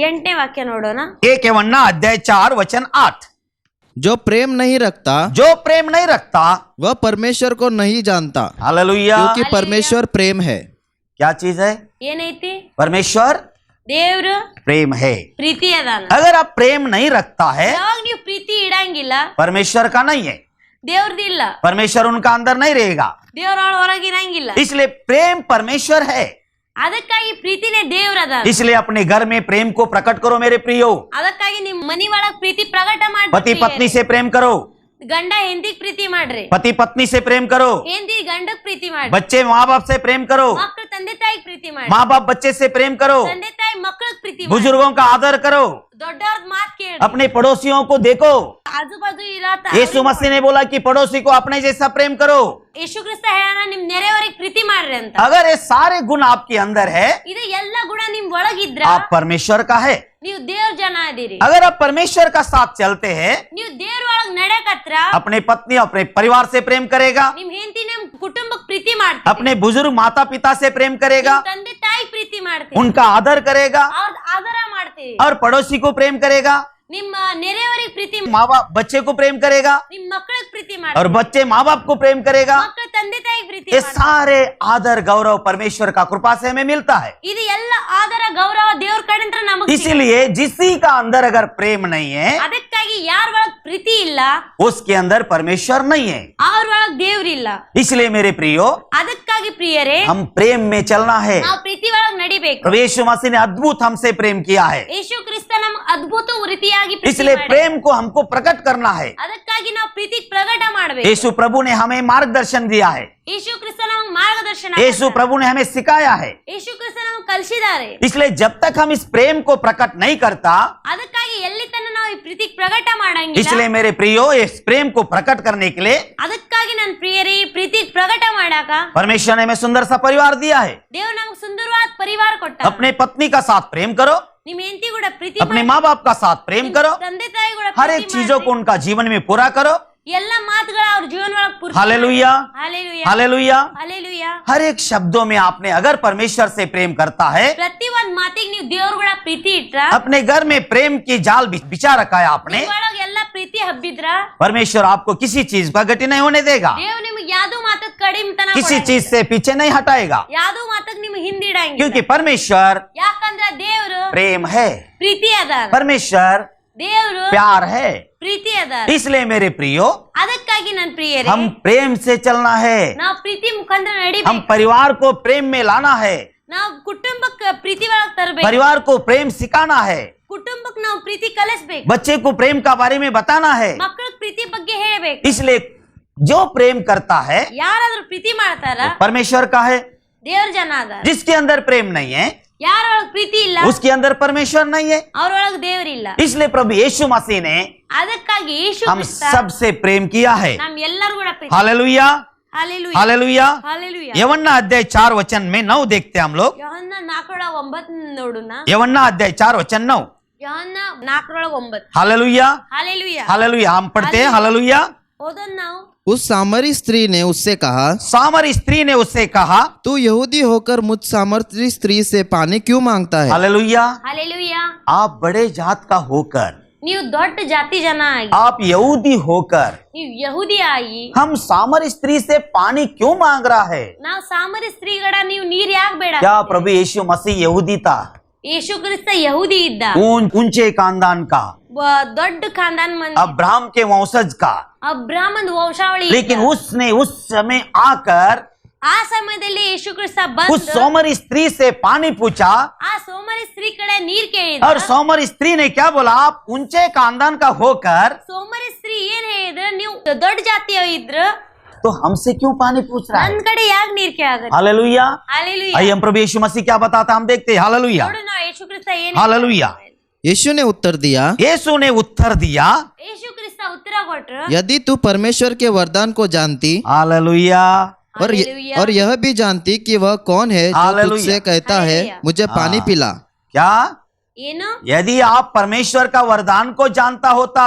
8ನೇ ವಾಕ್ಯ ನೋಡೋಣ। एक वन्ना अध्याय 4 वचन 8। जो प्रेम नहीं रखता जो प्रेम नहीं रखता वह परमेश्वर को नहीं जानता, हालेलुया। क्योंकि परमेश्वर प्रेम है। क्या चीज है? ಏನೈತಿ? परमेश्वर ದೇವ್ರು प्रेम है। ಪ್ರೀತಿ ಅದಾನ। अगर आप प्रेम नहीं रखता है, ಯಾವಾಗ ನೀವು ಪ್ರೀತಿ ಇಡಂಗಿಲ್ಲ परमेश्वर का नहीं है, ದೇವ್ರದಿಲ್ಲ, परमेश्वर उनका अंदर नहीं रहेगा। ದೇವ್ರ ಹೊರಗಿರಂಗಿಲ್ಲ। इसलिए प्रेम परमेश्वर है। ಅದಕ್ಕಾಗಿ ಪ್ರೀತಿನೇ ದೇವ್ರದ। इसलिए अपने घर में प्रेम को प्रकट करो मेरे प्रियो। ಅದಕ್ಕಾಗಿ ನಿಮ್ ಮನಿ ಒಳಗ್ ಪ್ರೀತಿ ಪ್ರಕಟ पति ಮಾಡ್ರಿ। पत्नी से प्रेम करो, ಗಂಡ ಹೆಂಡತಿಗ್ ಪ್ರೀತಿ ಮಾಡ್ರಿ, पति पत्नी से प्रेम करो, ಹೆಂಡತಿ ಗಂಡಕ್ ಪ್ರೀತಿ ಮಾಡ್ರಿ, बच्चे माँ बाप से प्रेम करो, ಮಕ್ಕಳು ತಂದೆ ತಾಯಿಗ್ ಪ್ರೀತಿ ಮಾಡ್ರಿ, माँ बाप बच्चे से प्रेम करो, ತಂದೆ ತಾಯಿ ಮಕ್ಕಳಿಗೆ ಪ್ರೀತಿ ಮಾಡ್ರಿ, बुजुर्गों का आदर करो, ದೊಡ್ಡವ್ರ ಮಾತ್ ಕೇಳಿ, अपने पड़ोसियों को देखो। ಆಜು ಬಾಜು ಇರತ್ತ यीशु मसीह ने बोला कि पड़ोसी को अपने जैसा प्रेम करो। ಯೇಸು ಕ್ರಿಸ್ತ ಹೇಳಾನ ನಿಮ್ ನೆರೆಯವರಿಗೆ ಪ್ರೀತಿ ಮಾಡ್ರಿ ಅಂತ। अगर ये सारे गुण आपके अंदर है, ಇದು ಎಲ್ಲ ಗುಣ ನಿಮ್ ಒಳಗಿದ್ರ आप परमेश्वर का है। ನೀವು ದೇವ್ರ ಜನ ಅದೀರಿ। अगर आप परमेश्वर का साथ चलते हैं, ನೀವು ದೇವ್ರ ಒಳಗ್ ಒಳಗ್ ನಡೆಯಕತ್ರ अपने पत्नी अपने परिवार से प्रेम करेगा, ನಿಮ್ ಹೆಂಡತಿ ನಿಮ್ ಕುಟುಂಬಕ್ ಪ್ರೀತಿ ಮಾಡ್ತೀರಿ, अपने बुजुर्ग माता पिता से प्रेम करेगा, ನಿಮ್ ತಂದೆ ತಾಯಿ ಪ್ರೀತಿ ಮಾಡ್ತೀರಿ, उनका आदर करेगा ಅವ್ರ ಆದರ ಮಾಡ್ತೀರಿ, और पड़ोसी को प्रेम करेगा, ನಿಮ್ಮ ನೆರೆಯವರಿಗೆ ಪ್ರೀತಿ माँ बाप बच्चे को प्रेम करेगा ನಿಮ್ ಮಕ್ಕಳಿಗೆ ಪ್ರೀತಿ और ಮಾಡ್ತೀರಿ, बच्चे माँ बाप को प्रेम करेगा। ಮಕ್ಕಳ ತಂದೆ ತಾಯಿಗೆ ಪ್ರೀತಿ ये ಮಾಡ್ತೀರಿ. सारे आदर गौरव परमेश्वर का कृपा से हमें मिलता है। ಇದು ಎಲ್ಲ ಆದರ ಗೌರವ ದೇವ್ರ ಕಡೆಯಿಂದ ನಮಗೆ इसीलिए जिसी का अंदर अगर प्रेम नहीं है ಅದಕ್ಕಾಗಿ ಯಾರ ಒಳಗ್ ಪ್ರೀತಿ ಇಲ್ಲ उसके अंदर परमेश्वर नहीं है। ಅವ್ರ ಒಳಗ್ ದೇವ್ರಿಲ್ಲ. इसलिए मेरे प्रियो, ಅದಕ್ಕಾಗಿ ಪ್ರಿಯರೇ हम प्रेम में चलना है। ನಾವು ಪ್ರೀತಿ ಒಳಗ್ ನಡಿಬೇಕು. प्रभु यीशु मसीह ने अद्भुत हमसे प्रेम किया है, ಯೇಸು ಕ್ರಿಸ್ತ ನಮ್ ಅದ್ಭುತ ರೀತಿಯಾಗಿ ಪ್ರೀತಿ इसलिए ಮಾಡಿದ. प्रेम को हमको प्रकट करना है। ಅದಕ್ಕಾಗಿ ನಾವು ಪ್ರೀತಿ ಪ್ರಕಟ ಮಾಡಬೇಕು. यीशु प्रभु ने हमें मार्गदर्शन दिया है, ಯೇಸು ಕ್ರಿಸ್ತ ನಮಗೆ ಮಾರ್ಗದರ್ಶನ यीशु ಮಾಡ್ತಾರೆ. प्रभु ने हमें सिखाया है। ಯೇಸು ಕ್ರಿಸ್ತ ನಮಗೆ ಕಲಿಸಿದ್ದಾರೆ. इसलिए जब तक हम इस प्रेम को प्रकट नहीं करता, ಅದಕ್ಕಾಗಿ ಎಲ್ಲಿ ತನಕ ನಾವು ಈ ಪ್ರೀತಿ ಪ್ರಕಟ ಮಾಡಂಗಿಲ್ಲ. इसलिए मेरे प्रियो इस प्रेम को प्रकट करने के लिए ಅದಕ್ಕಾಗಿ ನನ್ನ ಪ್ರಿಯರೇ ಈ ಪ್ರೀತಿ ಪ್ರಕಟ ಮಾಡಾಕ परमेश्वर ने हमें सुंदर सा परिवार दिया है। ದೇವ್ರು ನಮಗೆ ಸುಂದರವಾದ ಪರಿವಾರ ಕೊಟ್ಟ. अपने पत्नी का साथ प्रेम करो, ನಿಮ್ಮ ಹೆಂಡತಿ ಕೂಡ ಪ್ರೀತಿ अपने माँ बाप का साथ प्रेम करो, ತಂದೆ ತಾಯಿ ಕೂಡ हर एक चीजों को उनका जीवन में पूरा करो। ಎಲ್ಲ ಮಾತುಗಳ ಅವ್ರ ಜೀವನ ಒಳಗೆ ಪೂರ್ತಿ हालेलुया, ಹಾಲೆಲೂಯಾ हालेलुया। ಹಾಲೆಲೂಯಾ. हर एक शब्दों में आपने अगर परमेश्वर से प्रेम करता है, ಪ್ರತಿ ಒಂದ್ ಮಾತಿಗೆ ನೀವು ದೇವ್ರ ಕೂಡ ಪ್ರೀತಿ ಇಟ್ರ अपने घर में प्रेम की जाल बिछा रखा है आपने, ಒಳಗ ಎಲ್ಲ ಪ್ರೀತಿ ಹಬ್ಬಿದ್ರ परमेश्वर आपको किसी चीज का गति नहीं होने देगा, ದೇವ್ ನಿಮ್ಗೆ ಯಾವ್ದು ಮಾತಕ್ ಕಡಿಮತನ किसी चीज से पीछे नहीं हटाएगा, ಯಾವ್ದು ಮಾತಕ್ ನಿಮ್ಗೆ ಹಿಂದಿಡಂಗಿಲ್ಲ. क्योंकि परमेश्वर ಯಾಕಂದ್ರ ದೇವ್ರು प्रेम है, ಪ್ರೀತಿ ಅದಾರ, परमेश्वर ದೇವ್ರು प्यार है। ಪ್ರೀತಿ ಅದಾರ. इसलिए मेरे प्रियो, ಅದಕ್ಕಾಗಿ ನನ್ ಪ್ರಿಯರೇ हम प्रेम से चलना है, ನಾವು ಪ್ರೀತಿ ಮುಖಾಂತರ हम ನಡಿಬೇಕು. परिवार को प्रेम में लाना है, ನಾವು ಕುಟುಂಬಕ್ಕೆ ಪ್ರೀತಿ ಒಳಗ್ ತರಬೇಕು, परिवार को प्रेम सिखाना है, ಕುಟುಂಬಕ್ಕೆ ನಾವು ಪ್ರೀತಿ ಕಲಿಸ್ಬೇಕು, बच्चे को प्रेम का बारे में बताना है। ಮಕ್ಕಳ ಪ್ರೀತಿ ಬಗ್ಗೆ ಹೇಳ್ಬೇಕು. इसलिए जो प्रेम करता है ಯಾರಾದ್ರೂ ಪ್ರೀತಿ ಮಾಡ್ತಾರ परमेश्वर का है, ದೇವ್ರ ಜನ ಅದಾರ. जिसके अंदर प्रेम नहीं है ಯಾರೊಳಗ್ ಪ್ರೀತಿ ಇಲ್ಲ उसके अंदर परमेश्वर नहीं है। ಅವ್ರೊಳಗ್ ದೇವ್ರಿಲ್ಲ. इसलिए प्रभु यीशु मसीह ने ಅದಕ್ಕಾಗಿ ಯೇಸು हम ಕ್ರಿಸ್ತ सबसे प्रेम किया है। ನಮ್ ಎಲ್ಲರೂ ಕೂಡ ಪ್ರೀತಿ. Hallelujah, hallelujah hallelujah. ಹಾಲೆಲೂಯಾ. यवन्ना अध्याय 4 वचन में 9 देखते हैं हम लोग। ಯೋಹನ್ನ 4:9 ನೋಡೋಣ. यवन्ना अध्याय 4 वचन 9। ಯೋಹನ್ನ 4:9. Hallelujah, hallelujah. हालेलुया। हम पढ़ते हैं हालेलुया। ಓದೋಣ ನಾವು. उस सामरी स्त्री ने उससे कहा, सामरी स्त्री ने उससे कहा, तू यहूदी होकर मुझ सामरी स्त्री से पानी क्यों मांगता है? हालेलुया। ಹಾಲೆಲೂಯಾ. आप बड़े जात का होकर, ನೀವು ದೊಡ್ಡ ಜಾತಿ ಜನ ಆಗಿ, आप यहूदी होकर ನೀವು ಯಹೂದಿ ಆಗಿ, हम सामरी स्त्री से पानी क्यों मांग रहा है? ನಾವು ಸಾಮರಿ ಸ್ತ್ರೀಗಡ ನೀವು ನೀರ್ ಯಾಕೆ ಬೇಡ? क्या प्रभु यीशु मसीह यहूदी था? ಯೇಸು ಕ್ರಿಸ್ತ ಯಹೂದಿ ಇದ್ದ, ऊंचे खानदान का, ದೊಡ್ಡ ಖಾನ್ದಾನ್ ಮಂದಿ, अब्राहम के वंशज का, ಅಬ್ರಾಹ್ಮನ್ ವಂಶಾವಳಿ लेकिन ಇದ್ದ. उसने उस समय आकर ಆ ಸಮಯದಲ್ಲಿ ಯೇಸು ಕ್ರಿಸ್ತ उस ಬಂದು सोमरी स्त्री से पानी पूछा ಆ ಸೋಮರಿ ಸ್ತ್ರೀ ಕಡೆ ನೀರ್ ಕೇಳಿದ. और सोमरी स्त्री ने क्या बोला? आप ऊंचे खानदान का होकर ಸೋಮರಿ ಸ್ತ್ರೀ ಏನ್ ಹೇಳಿದ್ರ, ನೀವು ದೊಡ್ಡ ಜಾತಿಯ ಇದ್ರ तो हमसे क्यों पानी पूछ रहा ನನ್ है? ಕಡೆ ಯಾಕೆ ನೀರ್ ಕೇಳಾಗತ್ತೆ? हालेलुया। ಹಾಲೆಲೂಯಾ. आइए हम प्रभु यीशु मसीह क्या बताता है, हम देखते हैं। हालेलुया, ನೋಡು ನಾವು ಯೇಸು ಕ್ರಿಸ್ತ ಏನ್ हालेलुया। यीशु ने उत्तर दिया, यीशु ने उत्तर दिया, ಯೇಸು ಕ್ರಿಸ್ತ ಉತ್ತರ ಕೊಟ್ರು, यदि तू परमेश्वर के वरदान को जानती हालेलुया, हालेलुया। और यह भी जानती कि वह कौन है जो हालेलुया। तुझसे कहता है, हालेलुया। मुझे पानी हाँ। पिला। क्या? ಏನು यदि आप परमेश्वर का वरदान को जानता होता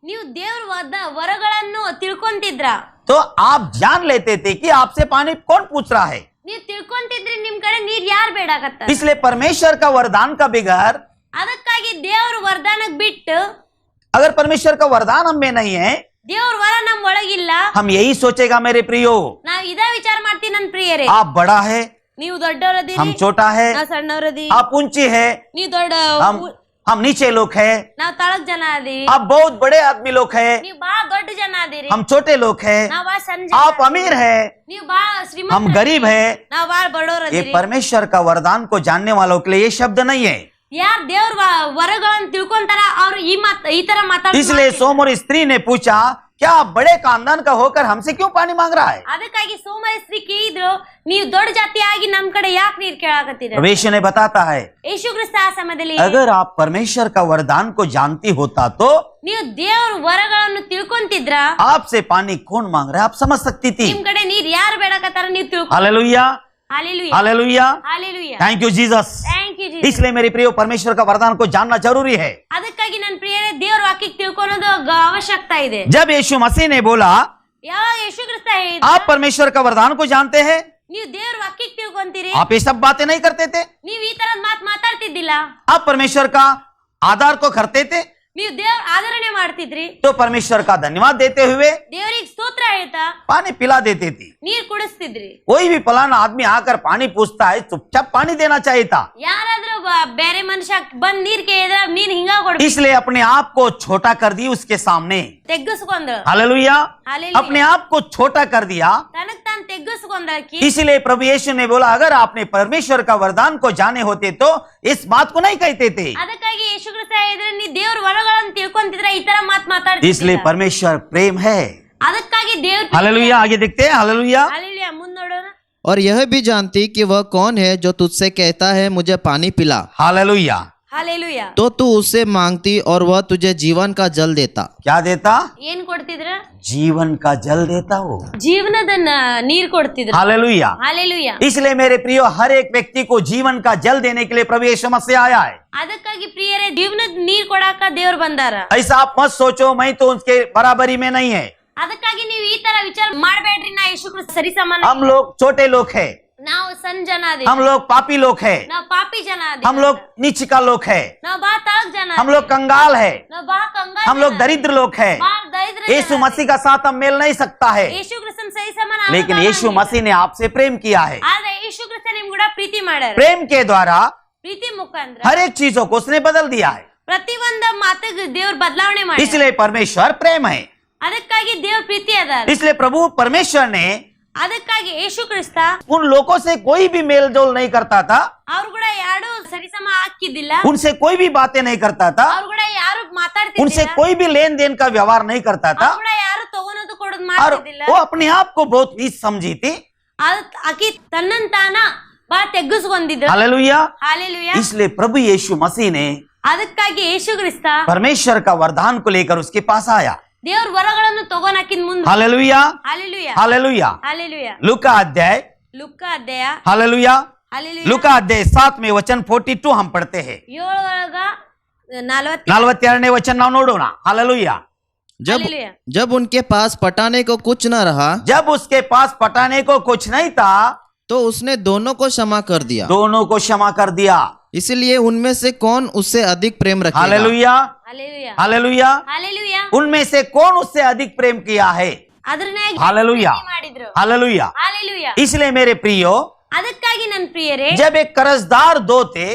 ನೀವು ದೇವ್ರ ವರಗಳನ್ನು ತಿಳ್ಕೊಂತಿದ್ರ, तो आप जान लेते थे कि आपसे पानी कौन पूछ रहा है। ನೀವು ತಿಳ್ಕೊಂತಿದ್ರಿ ನಿಮ್ ಕಡೆ ನೀರ್ ಯಾರ್ ಬೇಡಾಕತ್ತ. इसलिए परमेश्वर का वरदान का बिगैर, ಅದಕ್ಕಾಗಿ ದೇವ್ರ ವರದಾನಕ್ ಬಿಟ್ಟು, अगर परमेश्वर का वरदान हम में नहीं है, ದೇವ್ರ ವರ ನಮ್ ಒಳಗಿಲ್ಲ, हम यही सोचेगा मेरे प्रियो, ನಾವ್ ಇದ ವಿಚಾರ ಮಾಡ್ತೀವಿ ನನ್ ಪ್ರಿಯರೇ, आप बड़ा है, ನೀವು ದೊಡ್ಡವರದಿರಿ, हम छोटा है, ನಾವ್ ಸಣ್ಣವರದಿ, आप ऊंची है, ನೀವು ದೊಡ್ಡ, हम नीचे लोग हैं, ನಾವ್ ತಳಗ್ ಜನ ಅದೀವಿ, आप बहुत बड़े आदमी लोग हैं, ನೀವು ಬಾಳ ದೊಡ್ಡ ಜನ ಅದೀರಿ, हम छोटे लोग हैं, ನಾವ್ ಬಾಳ ಸಣ್ಣ आप अमीर हैं, ನೀವು ಬಾಳ ಶ್ರೀಮಂತ, हम गरीब हैं। ನಾವ್ ಬಾಳ ये ಬಡವರದಿರಿ. परमेश्वर का वरदान को जानने वालों के लिए ये शब्द नहीं है। ಯಾರ್ ದೇವ್ರ ವರಗಳನ್ನ ತಿಳ್ಕೊಂತಾರ ಅವ್ರು ಈ ತರ ಮಾತಾಡ್ತಾರೆ. इसलिए सोमरी स्त्री ने पूछा, क्या आप बड़े खानदान का होकर हमसे क्यों पानी मांग रहा है? ಅದಕ್ಕಾಗಿ ಸೋಮರಿ ಸ್ತ್ರೀ ಕೇಳಿದ್ರು, ನೀವು ದೊಡ್ಡ ಜಾತಿ ಆಗಿ ನಮ್ ಕಡೆ ಯಾಕೆ ನೀರ್ ಕೇಳಾಕತ್ತೀರ? परमेश्वर ने बताता है, ಯೇಸು ಕ್ರಿಸ್ತ ಆ ಸಮಯದಲ್ಲಿ, अगर आप परमेश्वर का वरदान को जानती होता तो ನೀವು ದೇವ್ರ ವರಗಳನ್ನು ತಿಳ್ಕೊಂತಿದ್ರ, आपसे पानी कौन मांग रहा है आप समझ सकती थी। ನಿಮ್ ಕಡೆ ನೀರ್ ಯಾರು ಬೇಡಕತ್ತಾರ ನೀವು ತಿಳ್ಕೊ. Hallelujah, hallelujah hallelujah, hallelujah thank you Jesus. Thank you Jesus इसलिए मेरे प्रियो परमेश्वर का वरदान को जानना जरूरी है। ಅದಕ್ಕಾಗಿ ನನ್ನ ಪ್ರಿಯರೇ ದೇವರ ವಾಕ್ಯಕ್ಕೆ ತಿಳ್ಕೊಳ್ಳೋದು ಅವಶ್ಯಕತೆ ಇದೆ। जब यीशु मसीह ने बोला ಯಾವಾಗ ಯೇಸು ಕ್ರಿಸ್ತ ಹೇಳಿದ आप परमेश्वर का वरदान को जानते हैं, ನೀವು ದೇವರ ವಾಕ್ಯಕ್ಕೆ ತಿಳ್ಕೊಂತೀರಿ, आप ये सब बातें नहीं करते थे, ನೀವು ಈ ತರದ ಮಾತು ಮಾತಾಡ್ತಿದ್ದಿಲ್ಲ, आप परमेश्वर का आधार को करते थे, ನೀವು ದೇವ್ರ ಆದರಣೆ ಮಾಡ್ತಿದ್ರಿ, तो परमेश्वर का धन्यवाद देते हुए ದೇವರಿಗೆ ಸ್ತೋತ್ರ ಹೇಳ್ತಾ पानी पिला देते थे। ನೀರ್ ಕುಡಿಸ್ತಿದ್ರಿ। कोई भी फलाना आदमी आकर पानी पूछता है, चुपचाप पानी देना चाहिए था। ಯಾರಾದ್ರೂ ಬೇರೆ ಮನುಷ್ಯ ಬಂದ್ ನೀರ್ ಕೇಳಿದ್ರ ನೀರ್ ಹಿಂಗ ಕೊಡ್ಬೇಕು, इसलिए अपने आप को छोटा कर दी उसके सामने। ತೆಗ್ಗಿಸ್ಕೊಂಡ್ರು। Hallelujah, hallelujah. अपने आप को छोटा कर दिया। ತನಗ್ ತಾನ್ ತೆಗ್ಗಿಸ್ಕೊಂಡಾಕಿ इसलिए प्रभु यीशु ने बोला अगर आपने परमेश्वर का वरदान को जाने होते तो इस बात को नहीं कहते थे। ಅದಕ್ಕಾಗಿ ಯೇಸು ಕ್ರಿಸ್ತ ಹೇಳಿದ್ರೆ ನೀ ದೇವ್ರ ವರಗಳನ್ನು ತಿಳ್ಕೊಂತಿದ್ರೆ ಈ ತರ ಮಾತು इसलिए ಮಾತಾಡ್ತಿದ್ದಿಲ್ಲ। परमेश्वर प्रेम है। ಅದಕ್ಕಾಗಿ ದೇವ್ರ हालेलुया, आगे देखते हैं। हालेलुया, ಹಾಲೆಲೂಯಾ ಮುಂದ್ ನೋಡೋಣ। और यह भी जानती कि वह कौन है जो तुझसे कहता है मुझे पानी पिला, हालेलुया। ಹಾಲೆಲೂಯಾ तो तू उससे मांगती और वह तुझे जीवन का जल देता। क्या देता? ಏನ್ ಕೊಡ್ತಿದ್ರ? जीवन का जल देता हो। ಜೀವನದ ನೀರ್ ಕೊಡ್ತಿದ್ರ। हालेलुया। ಹಾಲೆಲೂಯಾ इसलिए मेरे प्रियो हर एक व्यक्ति को जीवन का जल देने के लिए प्रभु यीशु मसीह आया है। ಅದಕ್ಕಾಗಿ ಪ್ರಿಯರೇ ಜೀವನದ ನೀರ್ ಕೊಡಾಕ ದೇವ್ರು ಬಂದಾರ। ऐसा आप मत सोचो मैं तो उसके बराबरी में नहीं है। ಅದಕ್ಕಾಗಿ ನೀವು ಈ ತರ ವಿಚಾರ ಮಾಡಬೇಡ್ರಿ, ನಾ ಯೇಸು ಕ್ರಿಸ್ತ ಸರಿ ಸಮಾನ, हम लोग छोटे लोग हैं, ನಾವು ಸಣ್ಣ ಜನ ಅದೇ, हम लोग पापी लोग हैं, ನಾವು ಪಾಪಿ ಜನ ಅದೇ, हम लोग नीच का लोग हैं, ನಾವು ಬಾ ತಳಗ್ ಜನ हम लोग कंगाल है, ನಾವು ಬಾ ಕಂಗಾಲ हम लोग दरिद्र लोग हैं। ಬಾ ದರಿದ್ರ यीशु मसीह का साथ हम मेल नहीं सकता है, ಯೇಸು ಕ್ರಿಸ್ತನ ಸರಿ ಸಮಾನ लेकिन यीशु मसीह ने आपसे प्रेम किया है। ಆದ್ರೆ ಯೇಸು ಕ್ರಿಸ್ತ ನಿಮ್ ಕೂಡ ಪ್ರೀತಿ ಮಾಡ್ಯಾರ। प्रेम के द्वारा ಪ್ರೀತಿ ಮುಖಾಂತರ हर एक चीजों को उसने बदल दिया है। ಪ್ರತಿ ಒಂದ ಮಾತಿಗೆ ದೇವ್ರ ಬದಲಾವಣೆ ಮಾಡ್ಯಾರ। इसलिए परमेश्वर प्रेम है। ಅದಕ್ಕಾಗಿ ದೇವ್ರ ಪ್ರೀತಿ ಅದಾರ। इसलिए प्रभु परमेश्वर ने ಅದಕ್ಕಾಗಿ ಯೇಸು ಕ್ರಿಸ್ತ उन लोगों से कोई भी मेल जोल नहीं करता था, ಅವ್ರು ಕೂಡ ಯಾರು ಸರಿಸಮ ಹಾಕಿದ್ದಿಲ್ಲ, उनसे कोई भी बातें नहीं करता था, ಅವ್ರು ಕೂಡ ಯಾರು उनसे ಮಾತಾಡ್ತಿದ್ದಿಲ್ಲ, कोई भी लेन देन का व्यवहार नहीं करता था, ಅವ್ರು ಕೂಡ ಯಾರು ತಗೊಳೋದು ಕೊಡೋದು और ಮಾಡ್ತಿದ್ದಿಲ್ಲ। वो अपने आप को बहुत नीच समझी थी। ಆಕಿ ತನ್ನಂತಾನ ಬಾ ತೆಗ್ಗಿಸ್ಕೊಂಡಿದ್ರು। हालेलुया। ಹಾಲೆಲೂಯಾ इसलिए प्रभु यीशु मसीह ने ಅದಕ್ಕಾಗಿ ಯೇಸು ಕ್ರಿಸ್ತ परमेश्वर का वरदान को लेकर उसके पास आया। ದೇವ್ರ ವರಗಳನ್ನು ತಗೊಂಡಾಕಿನ್ ಮುಂದೆ। Hallelujah, hallelujah hallelujah. ಹಾಲೆಲೂಯಾ लूका अध्याय, ಲುಕ್ಕ ಅಧ್ಯಾಯ हालेलुया, ಹಾಲೆಲೂಯಾ लूका अध्याय 7 में वचन 42 हम पढ़ते हैं। 42 वचन ನಾವು ನೋಡೋಣ। हालेलुया। जब हालेलुया। जब उनके पास पटाने को कुछ न रहा जब उसके पास पटाने को कुछ नहीं था तो उसने दोनों को क्षमा कर दिया, दोनों को क्षमा कर दिया। इसलिए उनमें से कौन उससे अधिक प्रेम रखेगा। Hallelujah, hallelujah hallelujah. ಹಾಲೆಲೂಯಾ उनमें से कौन उससे अधिक प्रेम किया है? ಅದನ್ನೇ हालेलुया, ಮಾಡಿದ್ರು। हालेलुया। ಹಾಲೆಲೂಯಾ इसलिए मेरे प्रियो ಅದಕ್ಕಾಗಿ ನನ್ನ ಪ್ರಿಯರೇ जब एक कर्जदार दो थे,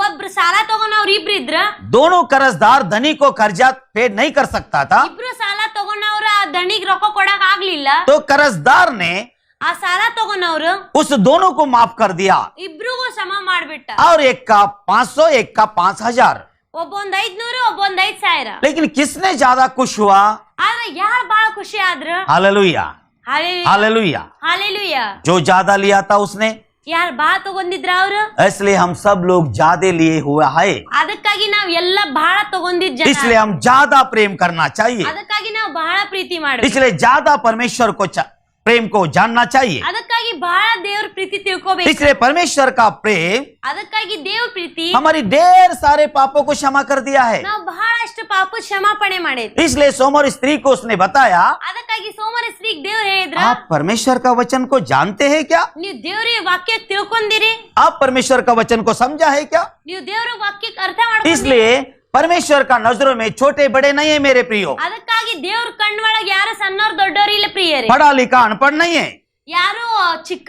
ಒಬ್ರು ಸಾಲ ತಗೊಂಡವ್ರು ಇಬ್ರು ಇದ್ರ, दोनों कर्जदार धनी को कर्जा पेड नहीं कर सकता था, ಇಬ್ರು ಸಾಲ ತಗೊಂಡವ್ರ ಆ ದಣಿಗ್ ರೊಕ್ಕ ಕೊಡಕ್ ಆಗ್ಲಿಲ್ಲ। तो कर्जदार ने ಆ ಸಾಲ ತಗೊಂಡವ್ರು उस दोनों को माफ कर दिया, ಇಬ್ರಿಗೂ ಸಮ ಮಾಡ್ಬಿಟ್ಟ। और एक का 500 एक का 5000। ಒಬ್ಬೊಂದ್ 500 ಒಬ್ಬೊಂದ್ 5,000। लेकिन किसने ज्यादा खुश हुआ? ಆದ್ರೆ ಯಾರು ಬಹಳ ಖುಷಿ ಆದ್ರು? Hallelujah, hallelujah hallelujah. ಹಾಲೆಲೂಯಾ जो ज्यादा लिया था उसने, ಯಾರು ಬಹಳ ತಗೊಂಡಿದ್ರ ಅವ್ರು? इसलिए हम सब लोग ज्यादा लिए हुआ है, ಅದಕ್ಕಾಗಿ ನಾವ್ ಎಲ್ಲ ಬಹಳ ತಗೊಂಡಿದ್ ಜನ, इसलिए हम ज्यादा प्रेम करना चाहिए, ಅದಕ್ಕಾಗಿ ನಾವು ಬಹಳ ಪ್ರೀತಿ ಮಾಡ್ಬೇಕು, इसलिए ज्यादा परमेश्वर को प्रेम को जानना चाहिए। ಅದಕ್ಕಾಗಿ ಬಹಳ ದೇವ್ರ ಪ್ರೀತಿ ತಿಳ್ಕೋಬೇಕು, इसलिए परमेश्वर का प्रेम ಅದಕ್ಕಾಗಿ ದೇವ್ರ ಪ್ರೀತಿ हमारी ढेर सारे पापों को क्षमा कर दिया है। ನಾವು ಬಹಳಷ್ಟು ಪಾಪ ಕ್ಷಮಾಪಣೆ ಮಾಡೈತಿ। इसलिए सोमवार स्त्री को उसने बताया ಅದಕ್ಕಾಗಿ ಸೋಮವಾರ ಸ್ತ್ರೀಗ್ ದೇವ್ರ ಹೇಳಿದ್ರ, आप परमेश्वर का वचन को जानते हैं क्या? ನೀವು ದೇವ್ರ ವಾಕ್ಯ ತಿಳ್ಕೊಂಡಿರಿ, आप परमेश्वर का वचन को समझा है क्या? ನೀವು ದೇವ್ರ ವಾಕ್ಯಕ್ಕೆ ಅರ್ಥ ಮಾಡ್ಕೊಂಡಿರಿ। इसलिए परमेश्वर का नजरों में छोटे बड़े नहीं है मेरे प्रियो, ಅದಕ್ಕಾಗಿ ದೇವ್ರ ಕಣ್ಣೊಳಗೆ ಯಾರು ಸಣ್ಣವ್ರು ದೊಡ್ಡವ್ರು ಇಲ್ಲ ಪ್ರಿಯರೇ, पढ़ा लिखा अनपढ़ नहीं है, ಯಾರು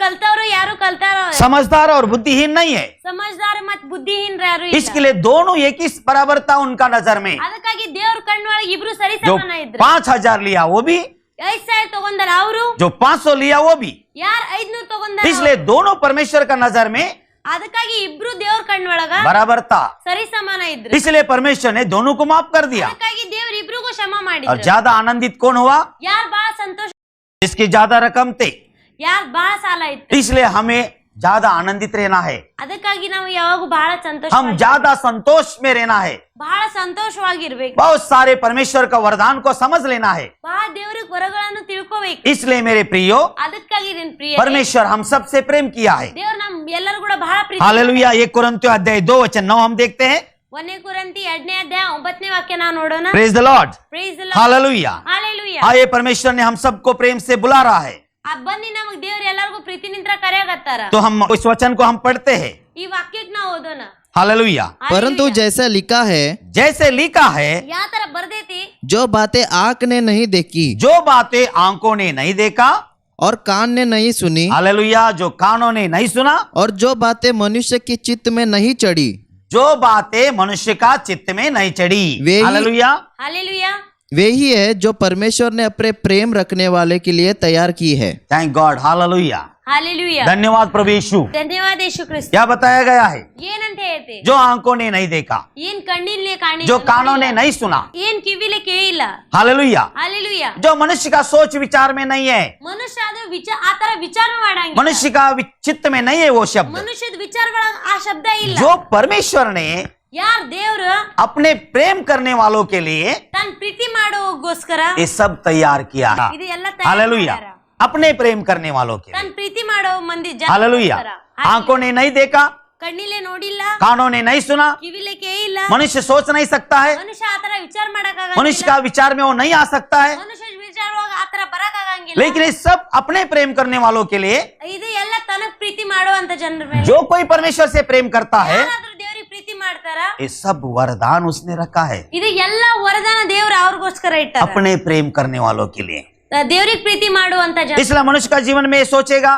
ಕಲ್ತವ್ರು ಯಾರು ಕಲ್ತಾರ, समझदार और बुद्धिहीन नहीं है। ಸಮझदार ಮತ್ ಬುದ್ಧಿಹೀನರು ಯಾರು ಇಲ್ಲ। इसके लिए दोनों एक ही बराबर था उनका नजर में। ಅದಕ್ಕಾಗಿ ದೇವ್ರ ಕಣ್ಣೊಳಗೆ ಇಬ್ರು ಸರಿ जो ಸಮಾನ ಇದ್ರು। 5000 लिया वो भी, 5,000 ತಗೊಂಡಾರ ಅವರು, जो 500 लिया वो भी, ಯಾರು 500 ತಗೊಂಡಾರ, इसलिए दोनों परमेश्वर का नजर में ಅದಕ್ಕಾಗಿ ಇಬ್ರು ದೇವ್ರ ಕಣ್ಣೊಳಗ बराबर था। ಸರಿ ಸಮಾನ ಇದ್ರು। इसलिए परमेश्वर ने दोनों को माफ कर दिया। ಅದಕ್ಕಾಗಿ ದೇವ್ರ ಇಬ್ರಿಗೂ ಕ್ಷಮ और ಮಾಡಿದ್ರು। ज्यादा आनंदित कौन हुआ? ಯಾರು ಬಹಳ ಸಂತೋಷ, जिसकी ज्यादा रकम थे। ಯಾರು ಬಹಳ ಸಾಲ ಇತ್ತು, इसलिए हमें ज्यादा आनंदित रहना है, ಅದಕ್ಕಾಗಿ ನಾವು ಯಾವಾಗೂ ಬಹಳ ಸಂತೋಷ हम ज्यादा संतोष में रहना है, ಬಹಳ ಸಂತೋಷವಾಗಿರ್ಬೇಕು, बहुत सारे परमेश्वर का वरदान को समझ लेना है। ಬಹಳ ದೇವರಿಗೆ ವರಗಳನ್ನು ತಿಳ್ಕೋಬೇಕು। इसलिए मेरे प्रियो, ಅದಕ್ಕಾಗಿ ನಿನ್ ಪ್ರಿಯ परमेश्वर हम सबसे प्रेम किया है। ದೇವರು ನಮ್ ಎಲ್ಲರೂ ಕೂಡ ಬಹಳ ಪ್ರೀತಿ हालेलुया। 1 कुरिन्थियों अध्याय 2:9 हम देखते हैं। 1 ಕೊರಿಂಥಿ 2ನೇ ಅಧ್ಯಾಯ 9ನೇ ವಾಕ್ಯ ನಾವು ನೋಡೋಣ। Praise the Lord, praise the Lord, hallelujah. Hallelujah. हाँ, ये परमेश्वर ने हम सबको प्रेम से बुला रहा है। ಆ ಬನ್ನಿ ನಮಗ್ ದೇವ್ರು ಎಲ್ಲರಿಗೂ ಪ್ರೀತಿನಿಂದ ಕರೆಯಾಗತ್ತಾರ। तो हम इस वचन को हम पढ़ते हैं। ಈ ವಾಕ್ಯಕ್ಕೆ ನಾವು ಓದೋಣ। हालेलुया। परंतु जैसा लिखा है, जैसे लिखा है, ಯಾವ ತರ ಬರ್ದೈತಿ, जो बातें आंख ने नहीं देखी जो बातें आंखों ने नहीं देखा, और कान ने नहीं सुनी, हालेलुया, जो कानों ने नहीं सुना, और जो बातें मनुष्य के चित्त में नहीं चढ़ी, जो बातें मनुष्य का चित्त में नहीं चढ़ी, वे ही- हालेलुया। ಹಾಲೆಲೂಯಾ। वे ही है जो परमेश्वर ने अपने प्रेम रखने वाले के लिए तैयार की है। Thank God, hallelujah. ಹಾಲೆಲೂಯಾ। धन्यवाद प्रभु यीशु। ಧನ್ಯವಾದ ಯೇಸು ಕ್ರಿಸ್ತ। क्या बताया गया है? ಏನಂತ ಹೇಳ್ತೆ, जो आंखों ने नहीं देखा, ಏನ್ ಕಣ್ಣಿಲ್ಲೆ ಕಾಣಿ, जो कानों ने नहीं सुना, ಏನ್ ಕಿವಿಲೆ ಕೇಳಿಲ್ಲ, हालेलुया, ಹಾಲೆಲೂಯಾ। जो मनुष्य का सोच विचार में नहीं है, ಮನುಷ್ಯ ಅದು ಆತರ ವಿಚಾರ ಮಾಡಂಗಿಲ್ಲ, मनुष्य का चित्त में नहीं है वो शब्द, ಮನುಷ್ಯದ ವಿಚಾರ ಒಳಗ ಆ ಶಬ್ದ ಇಲ್ಲ। जो परमेश्वर ने ಯಾರ್ ದೇವ್ರು अपने प्रेम करने वालों के लिए ತನ್ ಪ್ರೀತಿ ಮಾಡೋಗೋಸ್ಕರ ये सब तैयार किया। ಇದು ಎಲ್ಲ हालेलुया, ತಯಾರ, अपने प्रेम करने वालों के लिए, ತನ್ ಪ್ರೀತಿ ಮಾಡೋ ಮಂದಿ हालेलुया। आंखों ने नहीं देखा, ಕಣ್ಣಿಲೆ ನೋಡಿಲ್ಲ, कानों ने नहीं सुना, ಕಿವಿಲೆ ಕೇಳಿಲ್ಲ, मनुष्य सोच नहीं सकता है, ಮನುಷ್ಯ ಆತರ ವಿಚಾರ ಮಾಡಕ್ಕಾಗಲ್ಲ, मनुष्य का विचार में वो नहीं आ सकता है, ಮನುಷ್ಯ ವಿಚಾರ ಒಳಗ ಆತರ ಬರಕ್ಕಾಗಂಗಿಲ್ಲ। लेकिन ये सब अपने प्रेम करने वालों के लिए, ಇದು ಎಲ್ಲ ತನಗ್ ಪ್ರೀತಿ ಮಾಡುವಂತ ಜನರ ಮೇಲೆ, जो कोई परमेश्वर से प्रेम करता है, ಯಾರಾದ್ರೂ ದೇವ್ರಿಗೆ ಪ್ರೀತಿ ಮಾಡ್ತಾರ, ये सब वरदान उसने रखा है ಇದು ಎಲ್ಲ ವರದಾನ ದೇವ್ರು ಅವ್ರಿಗೋಸ್ಕರ ಇಟ್ಟಾರ, अपने प्रेम करने वालों के लिए। ದೇವ್ರಿಗೆ ಪ್ರೀತಿ ಮಾಡುವಂತ ಜನ। इसलिए मनुष्य का जीवन में ये सोचेगा,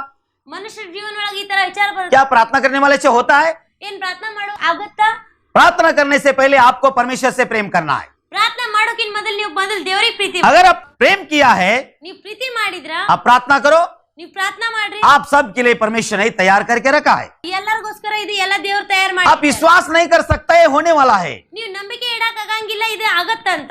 ಮನುಷ್ಯರ ಜೀವನ ಒಳಗೆ ಈ ತರ ವಿಚಾರ ಬರುತ್ತೆ, क्या प्रार्थना करने वाले से होता है? ಏನ್ ಪ್ರಾರ್ಥನಾ ಮಾಡೋ ಆಗುತ್ತಾ? प्रार्थना करने से पहले आपको परमेश्वर से प्रेम करना है। ಪ್ರಾರ್ಥನಾ ಮಾಡೋಕಿನ್ ಮೊದಲು ನೀವು ದೇವ್ರಿಗೆ ಪ್ರೀತಿ अगर आप प्रेम किया है, ನೀವು ಪ್ರೀತಿ ಮಾಡಿದ್ರ, आप प्रार्थना करो, ನೀವು ಪ್ರಾರ್ಥನಾ ಮಾಡ್ರಿ, आप सब के लिए परमेश्वर ने तैयार करके रखा है। ಎಲ್ಲರಿಗೋಸ್ಕರ ಇದು ಎಲ್ಲ ದೇವ್ರು ತಯಾರು आप ಮಾಡಿ, विश्वास नहीं कर सकते, ये होने वाला है। ನೀವು ನಂಬಿಕೆ ಇಡಕ್ ಆಗಂಗಿಲ್ಲ, ಇದು ಆಗತ್ತಂತ।